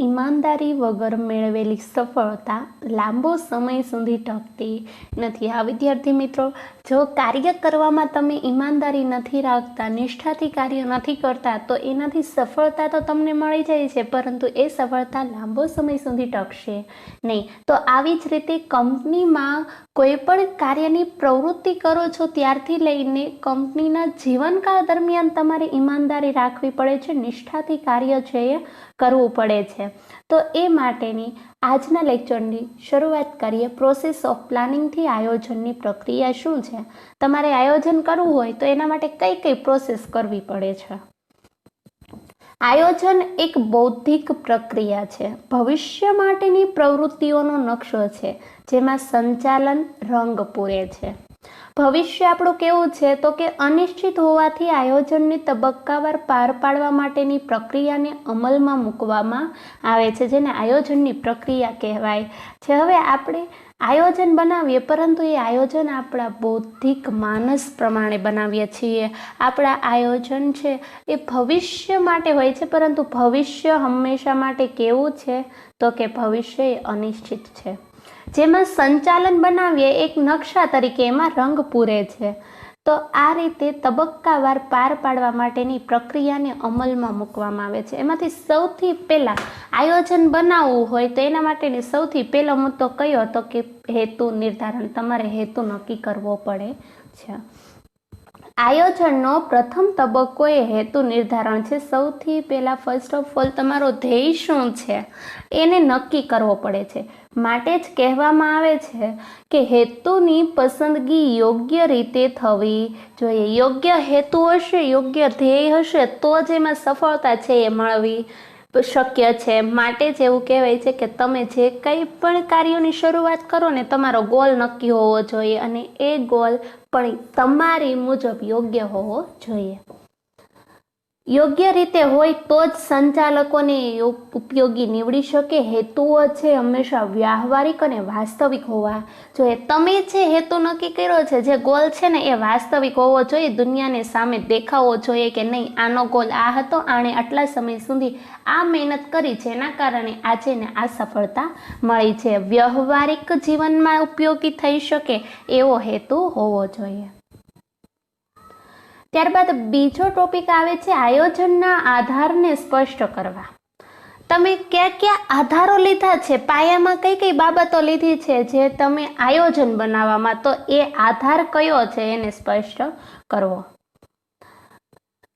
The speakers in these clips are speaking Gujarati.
ઈમાનદારી વગર મેળવેલી સફળતા લાંબો સમય સુધી ટકતી નથી। આ વિદ્યાર્થી મિત્રો, જો કાર્ય કરવામાં તમે ઈમાનદારી નથી રાખતા, નિષ્ઠાથી કાર્ય નથી કરતા, તો એનાથી સફળતા તો તમને મળી જાય છે, પરંતુ એ સફળતા લાંબો સમય સુધી ટકશે નહીં। તો આવી જ રીતે કંપનીમાં કોઈ પણ કાર્યની પ્રવૃત્તિ કરો છો ત્યારથી લઈને કંપનીના જીવનકાળ દરમિયાન તમારે ઈમાનદારી રાખવી પડે છે, નિષ્ઠાથી કાર્ય છે એ કરવું પડે છે। તો એ માટેની આજના લેક્ચરની શરૂઆત કરીએ। પ્રોસેસ ઓફ પ્લાનિંગથી આયોજનની પ્રક્રિયા શું છે? તમારે આયોજન કરવું હોય તો એના માટે કઈ કઈ પ્રોસેસ કરવી પડે છે? આયોજન એક બૌદ્ધિક પ્રક્રિયા છે, ભવિષ્ય માટેની પ્રવૃત્તિઓનો નકશો છે, જેમાં સંચાલન રંગ પૂરે છે। ભવિષ્ય આપણું કેવું છે તો કે અનિશ્ચિત હોવાથી આયોજનને તબક્કાવાર પાર પાડવા માટેની પ્રક્રિયાને અમલમાં મૂકવામાં આવે છે, જેને આયોજનની પ્રક્રિયા કહેવાય છે। હવે આપણે આયોજન બનાવીએ, પરંતુ એ આયોજન આપણા બૌદ્ધિક માનસ પ્રમાણે બનાવીએ છીએ। આપણા આયોજન છે એ ભવિષ્ય માટે હોય છે, પરંતુ ભવિષ્ય હંમેશા માટે કેવું છે તો કે ભવિષ્ય એ અનિશ્ચિત છે। જેમાં સંચાલન બનાવીએ એક નકશા તરીકે, એમાં રંગ પૂરે છે। તો આ રીતે તબક્કાવાર પાર પાડવા માટેની પ્રક્રિયાને અમલમાં મૂકવામાં આવે છે। એમાંથી સૌથી પહેલાં આયોજન બનાવવું હોય તો એના માટેની સૌથી પહેલો મુદ્દો કયો તો કે હેતુ નિર્ધારણ। તમારે હેતુ નક્કી કરવો પડે છે। આયોજનનો પ્રથમ તબક્કો એ હેતુ નિર્ધારણ છે। સૌથી પહેલાં ફર્સ્ટ ઓફ ઓલ તમારો ધ્યેય શું છે એને નક્કી કરવો પડે છે। માટે જ કહેવામાં આવે છે કે હેતુની પસંદગી યોગ્ય રીતે થવી જોઈએ। યોગ્ય હેતુ હશે, યોગ્ય ધ્યેય હશે, તો જ એમાં સફળતા છે એ મળવી શક્ય છે। માટે જ એવું કહેવાય છે કે તમે જે કંઈ પણ કાર્યોની શરૂઆત કરો ને, તમારો ગોલ નક્કી હોવો જોઈએ અને એ ગોલ પણ તમારી મુજબ યોગ્ય હોવો જોઈએ। યોગ્ય રીતે હોય તો જ સંચાલકોને ઉપયોગી નીવડી શકે। હેતુઓ છે હંમેશા વ્યાવહારિક અને વાસ્તવિક હોવા જોઈએ। તમે જે હેતુ નક્કી કર્યો છે, જે ગોલ છે ને, એ વાસ્તવિક હોવો જોઈએ, દુનિયાને સામે દેખાવો જોઈએ કે નહીં, આનો ગોલ આ હતો, આણે આટલા સમય સુધી આ મહેનત કરી છે, એના કારણે આજે ને આ સફળતા મળી છે। વ્યવહારિક જીવનમાં ઉપયોગી થઈ શકે એવો હેતુ હોવો જોઈએ। ત્યારબાદ બીજો ટોપિક આવે છે આયોજનના આધારને સ્પષ્ટ કરવા। તમે કયા કયા આધારો લીધા છે, પાયામાં કઈ કઈ બાબતો લીધી છે જે તમે આયોજન બનાવવામાં, તો એ આધાર કયો છે એને સ્પષ્ટ કરવો।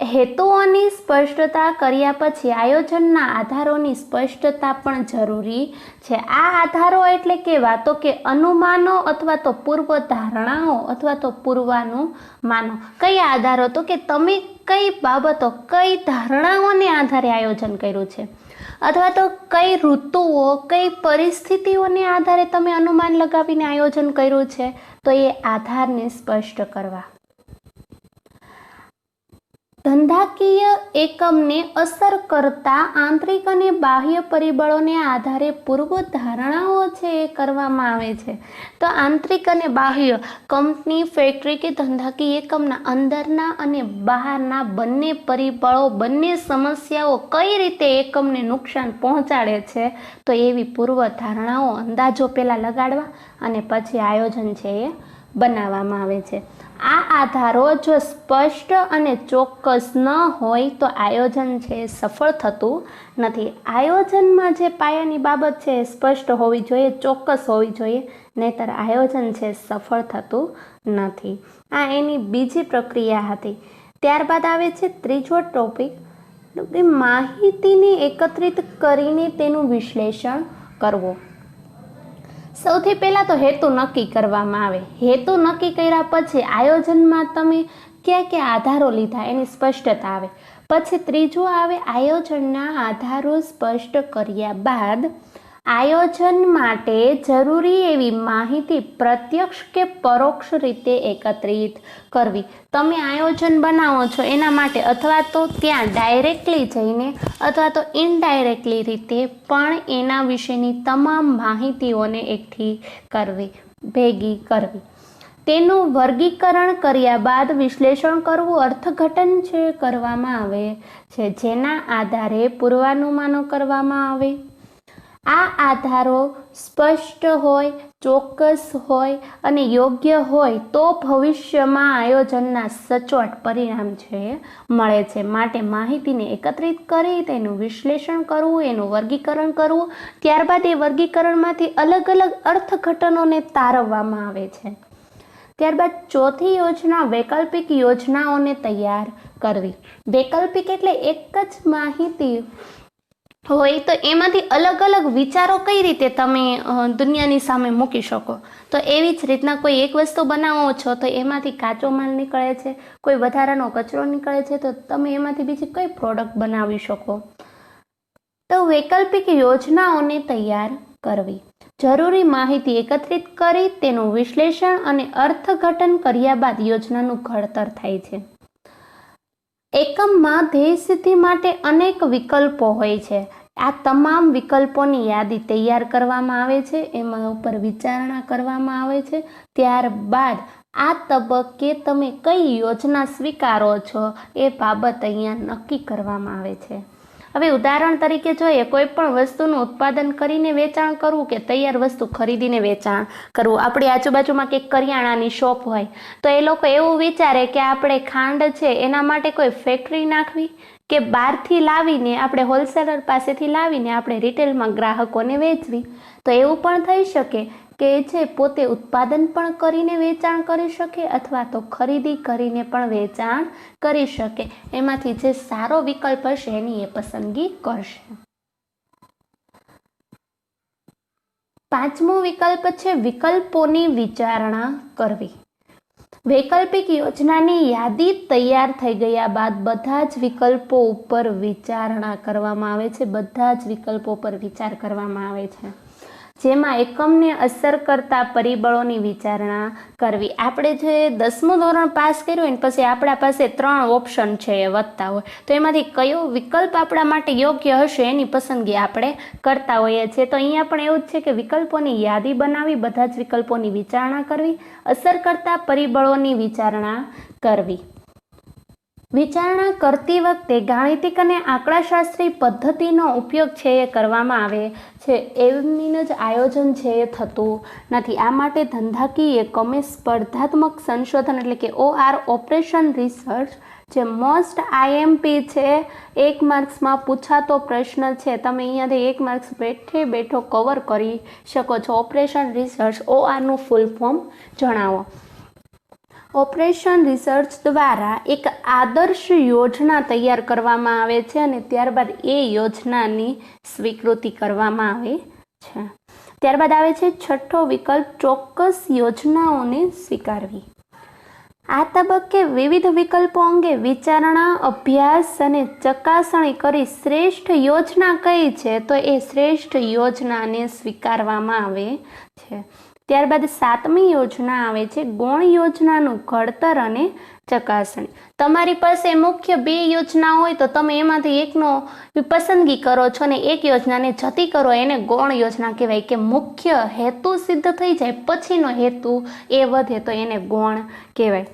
હેતુઓની સ્પષ્ટતા કર્યા પછી આયોજનના આધારોની સ્પષ્ટતા પણ જરૂરી છે। આ આધારો એટલે કેવા તો કે અનુમાનો અથવા તો પૂર્વ ધારણાઓ અથવા તો પૂર્વાનુમાનો। કયા આધારો તો કે તમે કઈ બાબતો, કઈ ધારણાઓને આધારે આયોજન કર્યું છે, અથવા તો કઈ ઋતુઓ, કઈ પરિસ્થિતિઓને આધારે તમે અનુમાન લગાવીને આયોજન કર્યું છે, તો એ આધારને સ્પષ્ટ કરવા। ધંધાકીય એકમને અસર કરતા આંતરિક અને બાહ્ય પરિબળોને આધારે પૂર્વ ધારણાઓ છે એ કરવામાં આવે છે। તો આંતરિક અને બાહ્ય, કંપની, ફેક્ટરી કે ધંધાકીય એકમના અંદરના અને બહારના બંને પરિબળો, બંને સમસ્યાઓ કઈ રીતે એકમને નુકસાન પહોંચાડે છે, તો એવી પૂર્વ ધારણાઓ, અંદાજો પહેલાં લગાડવા અને પછી આયોજન છે એ બનાવવામાં આવે છે। આ આધારો જો સ્પષ્ટ અને ચોક્કસ ન હોય તો આયોજન છે એ સફળ થતું નથી। આયોજનમાં જે પાયાની બાબત છે એ સ્પષ્ટ હોવી જોઈએ, ચોક્કસ હોવી જોઈએ, નહીંતર આયોજન છે સફળ થતું નથી। આ એની બીજી પ્રક્રિયા હતી। ત્યારબાદ આવે છે ત્રીજો ટોપિક, માહિતીને એકત્રિત કરીને તેનું વિશ્લેષણ કરવું। સૌથી પહેલાં તો હેતુ નક્કી કરવામાં આવે। હેતુ નક્કી કર્યા પછી આયોજનમાં તમે કયા કયા આધારો લીધા એની સ્પષ્ટતા આવે। પછી ત્રીજું આવે આયોજનના આધારો સ્પષ્ટ કર્યા બાદ આયોજન માટે જરૂરી એવી માહિતી પ્રત્યક્ષ કે પરોક્ષ રીતે એકત્રિત કરવી। તમે આયોજન બનાવો છો એના માટે અથવા તો ત્યાં ડાયરેક્ટલી જઈને અથવા તો ઇનડાયરેક્ટલી રીતે પણ એના વિશેની તમામ માહિતીઓને એકઠી કરવી, ભેગી કરવી। તેનું વર્ગીકરણ કર્યા બાદ વિશ્લેષણ કરવું, અર્થઘટન છે કરવામાં આવે છે, જેના આધારે પૂર્વાનુમાનો કરવામાં આવે આ આધારો સ્પષ્ટ હોય, ચોક્કસ હોય અને યોગ્ય હોય તો ભવિષ્યમાં આયોજનના સચોટ પરિણામ છે મળે છે. માટે માહિતીને એકત્રિત કરી તેનું વિશ્લેષણ કરવું, એનું વર્ગીકરણ કરવું, ત્યારબાદ એ વર્ગીકરણમાંથી અલગ અલગ અર્થઘટનોને તારવવામાં આવે છે. ત્યારબાદ ચોથી યોજના વૈકલ્પિક યોજનાઓને તૈયાર કરવી. વૈકલ્પિક એટલે એક જ માહિતી હોય તો એમાંથી અલગ અલગ વિચારો કઈ રીતે તમે દુનિયાની સામે મૂકી શકો. તો એવી જ રીતના કોઈ એક વસ્તુ બનાવો છો તો એમાંથી કાચો માલ નીકળે છે, કોઈ વધારાનો કચરો નીકળે છે, તો તમે એમાંથી બીજી કઈ પ્રોડક્ટ બનાવી શકો. તો વૈકલ્પિક યોજનાઓને તૈયાર કરવી. જરૂરી માહિતી એકત્રિત કરી તેનું વિશ્લેષણ અને અર્થઘટન કર્યા બાદ યોજનાનું ઘડતર થાય છે. એકમમાં ધ્યેય સિદ્ધિ માટે અનેક વિકલ્પો હોય છે. આ તમામ વિકલ્પોની યાદી તૈયાર કરવામાં આવે છે, એમાં ઉપર વિચારણા કરવામાં આવે છે. ત્યારબાદ આ તબક્કે તમે કઈ યોજના સ્વીકારો છો એ બાબત અહીંયા નક્કી કરવામાં આવે છે. હવે ઉદાહરણ તરીકે જોઈએ, કોઈ પણ વસ્તુનું ઉત્પાદન કરીને વેચાણ કરવું કે તૈયાર વસ્તુ ખરીદીને વેચાણ કરવું. આપણી આજુબાજુમાં કંઈક કરિયાણાની શોપ હોય તો એ લોકો એવું વિચારે કે આપણે ખાંડ છે એના માટે કોઈ ફેક્ટરી નાખવી કે બહારથી લાવીને આપણે હોલસેલર પાસેથી લાવીને આપણે રિટેલમાં ગ્રાહકોને વેચવી. તો એવું પણ થઈ શકે કે છે પોતે ઉત્પાદન પણ કરીને વેચાણ કરી શકે અથવા તો ખરીદી કરીને પણ વેચાણ કરી શકે. એમાંથી જે સારો વિકલ્પ હશે એની એ પસંદગી કરશે. પાંચમો વિકલ્પ છે વિકલ્પોની વિચારણા કરવી. વૈકલ્પિક યોજનાની યાદી તૈયાર થઈ ગયા બાદ બધા જ વિકલ્પો ઉપર વિચારણા કરવામાં આવે છે. બધા જ વિકલ્પો પર વિચાર કરવામાં આવે છે, જેમાં એકમને અસર કરતા પરિબળોની વિચારણા કરવી. આપણે જે 10મું ધોરણ પાસ કર્યું હોય ને પછી આપણા પાસે 3 ઓપ્શન છે એ વધતા હોય તો એમાંથી કયો વિકલ્પ આપણા માટે યોગ્ય હશે એની પસંદગી આપણે કરતા હોઈએ છીએ. તો અહીંયા પણ એવું જ છે કે વિકલ્પોની યાદી બનાવી, બધા જ વિકલ્પોની વિચારણા કરવી, અસર કરતા પરિબળોની વિચારણા કરવી. વિચારણા કરતી વખતે ગાણિતિક અને આંકડાશાસ્ત્રી પદ્ધતિનો ઉપયોગ છે એ કરવામાં આવે છે. એમનું જ આયોજન છે એ થતું નથી. આ માટે ધંધાકીય એકમે સ્પર્ધાત્મક સંશોધન એટલે કે OR ઓપરેશન રિસર્ચ જે મોસ્ટ IMP છે, 1 માર્ક્સમાં પૂછાતો પ્રશ્ન છે, તમે અહીંયાથી 1 માર્ક્સ બેઠો કવર કરી શકો છો. ઓપરેશન રિસર્ચ, ORનું ફૂલ ફોર્મ જણાવો. ઓપરેશન રિસર્ચ દ્વારા એક આદર્શ યોજના તૈયાર કરવામાં આવે છે અને ત્યારબાદ એ યોજનાની સ્વીકૃતિ કરવામાં આવે છે. ત્યારબાદ આવે છે છઠ્ઠો વિકલ્પ ચોક્કસ યોજનાઓને સ્વીકારવી. આ તબક્કે વિવિધ વિકલ્પો અંગે વિચારણા, અભ્યાસ અને ચકાસણી કરી શ્રેષ્ઠ યોજના કઈ છે તો એ શ્રેષ્ઠ યોજનાને સ્વીકારવામાં આવે છે. ત્યારબાદ 7મી યોજના આવે છે ગૌણ યોજનાનું ઘડતર અને ચકાસણી. તમારી પાસે મુખ્ય 2 યોજના હોય તો તમે એમાંથી એકનો પસંદગી કરો છો અને એક યોજનાને જતી કરો, એને ગૌણ યોજના કહેવાય. કે મુખ્ય હેતુ સિદ્ધ થઈ જાય પછીનો હેતુ એ વધે તો એને ગૌણ કહેવાય.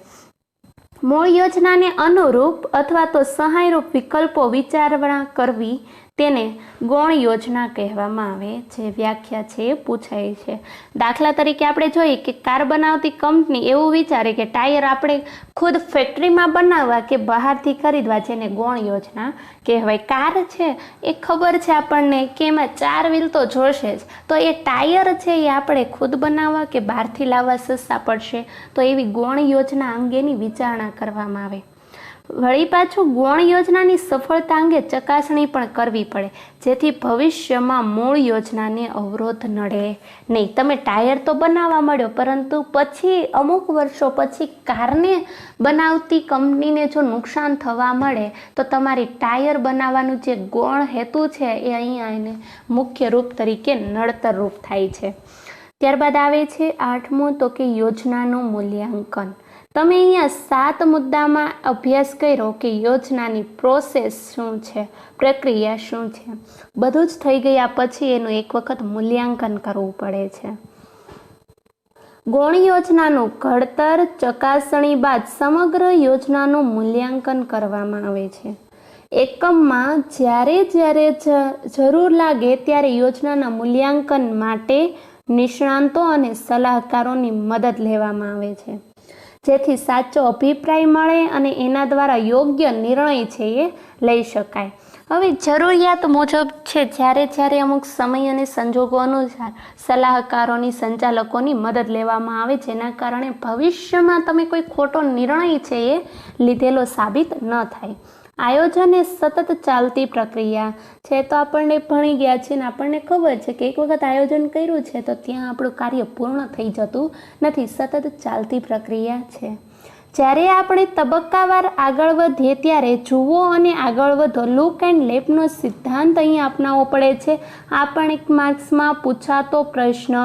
મૂળ યોજનાને અનુરૂપ અથવા તો સહાયરૂપ વિકલ્પો વિચારણા કરવી તેને ગૌણ યોજના કહેવામાં આવે છે. વ્યાખ્યા છે એ પૂછાય છે. દાખલા તરીકે આપણે જોઈએ કે કાર બનાવતી કંપની એવું વિચારે કે ટાયર આપણે ખુદ ફેક્ટરીમાં બનાવવા કે બહારથી ખરીદવા, જેને ગૌણ યોજના કહેવાય. કાર છે એ ખબર છે આપણને કે એમાં 4 વ્હીલ તો જોશે જ, તો એ ટાયર છે એ આપણે ખુદ બનાવવા કે બહારથી લાવવા સસ્તા પડશે, તો એવી ગૌણ યોજના અંગેની વિચારણા કરવામાં આવે. વળી પાછું ગૌણ યોજનાની સફળતા અંગે ચકાસણી પણ કરવી પડે, જેથી ભવિષ્યમાં મૂળ યોજનાને અવરોધ નડે નહીં. તમે ટાયર તો બનાવવા મળ્યો, પરંતુ પછી અમુક વર્ષો પછી કારને બનાવતી કંપનીને જો નુકસાન થવા મળે તો તમારી ટાયર બનાવવાનું જે ગૌણ હેતુ છે એ અહીંયા એને મુખ્ય રૂપ તરીકે નડતર રૂપ થાય છે. ત્યારબાદ આવે છે 8મું તો કે યોજનાનું મૂલ્યાંકન. તમે અહીંયા 7 મુદ્દામાં અભ્યાસ કર્યો કે યોજનાની પ્રોસેસ શું છે, પ્રક્રિયા શું છે. બધું જ થઈ ગયા પછી એનું એક વખત મૂલ્યાંકન કરવું પડે છે. ગૌણ યોજનાનું ઘડતર ચકાસણી બાદ સમગ્ર યોજનાનું મૂલ્યાંકન કરવામાં આવે છે. એકમમાં જ્યારે જ્યારે જરૂર લાગે ત્યારે યોજનાના મૂલ્યાંકન માટે નિષ્ણાંતો અને સલાહકારોની મદદ લેવામાં આવે છે, જેથી સાચો અભિપ્રાય મળે અને એના દ્વારા યોગ્ય નિર્ણય છે એ લઈ શકાય. હવે જરૂરિયાત મુજબ છે જ્યારે અમુક સમય અને સંજોગો અનુસાર સલાહકારોની, સંચાલકોની મદદ લેવામાં આવે, જેના કારણે ભવિષ્યમાં તમે કોઈ ખોટો નિર્ણય છે એ લીધેલો સાબિત ન થાય. આયોજન એ સતત ચાલતી પ્રક્રિયા છે. તો આપણને ભણી ગયા છે ને આપણને ખબર છે કે એક વખત આયોજન કર્યું છે તો ત્યાં આપણું કાર્ય પૂર્ણ થઈ જતું નથી, સતત ચાલતી પ્રક્રિયા છે. જ્યારે આપણે તબક્કાવાર આગળ વધીએ ત્યારે જુઓ અને આગળ વધો, લુક એન્ડ લેપનો સિદ્ધાંત અહીં અપનાવવો પડે છે. આ પણ એક માર્ક્સમાં પૂછાતો પ્રશ્ન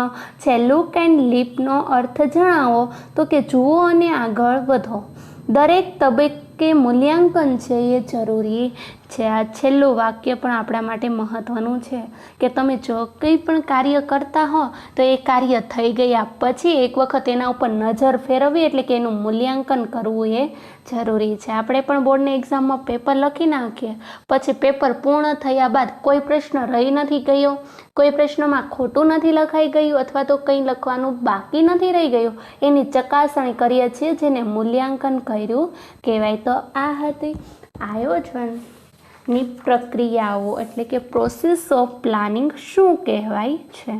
છે. લુક એન્ડ લીપનો અર્થ જણાવો, તો કે જુઓ અને આગળ વધો. દરેક તબક્કે મૂલ્યાંકન છે એ જરૂરી છે. આ છેલ્લું વાક્ય પણ આપણા માટે મહત્વનું છે કે તમે જો કંઈ પણ કાર્ય કરતા હો તો એ કાર્ય થઈ ગયા પછી એક વખત એના ઉપર નજર ફેરવવી, એટલે કે એનું મૂલ્યાંકન કરવું એ જરૂરી છે. આપણે પણ બોર્ડની એક્ઝામમાં પેપર લખી નાખીએ, પછી પેપર પૂર્ણ થયા બાદ કોઈ પ્રશ્ન રહી નથી ગયો, કોઈ પ્રશ્નમાં ખોટું નથી લખાઈ ગયું અથવા તો કંઈ લખવાનું બાકી નથી રહી ગયું, એની ચકાસણી કરીએ છીએ, જેને મૂલ્યાંકન કર્યું કહેવાય. તો આ હતી આયોજનની પ્રક્રિયાઓ, એટલે કે પ્રોસેસ ઓફ પ્લાનિંગ શું કહેવાય છે.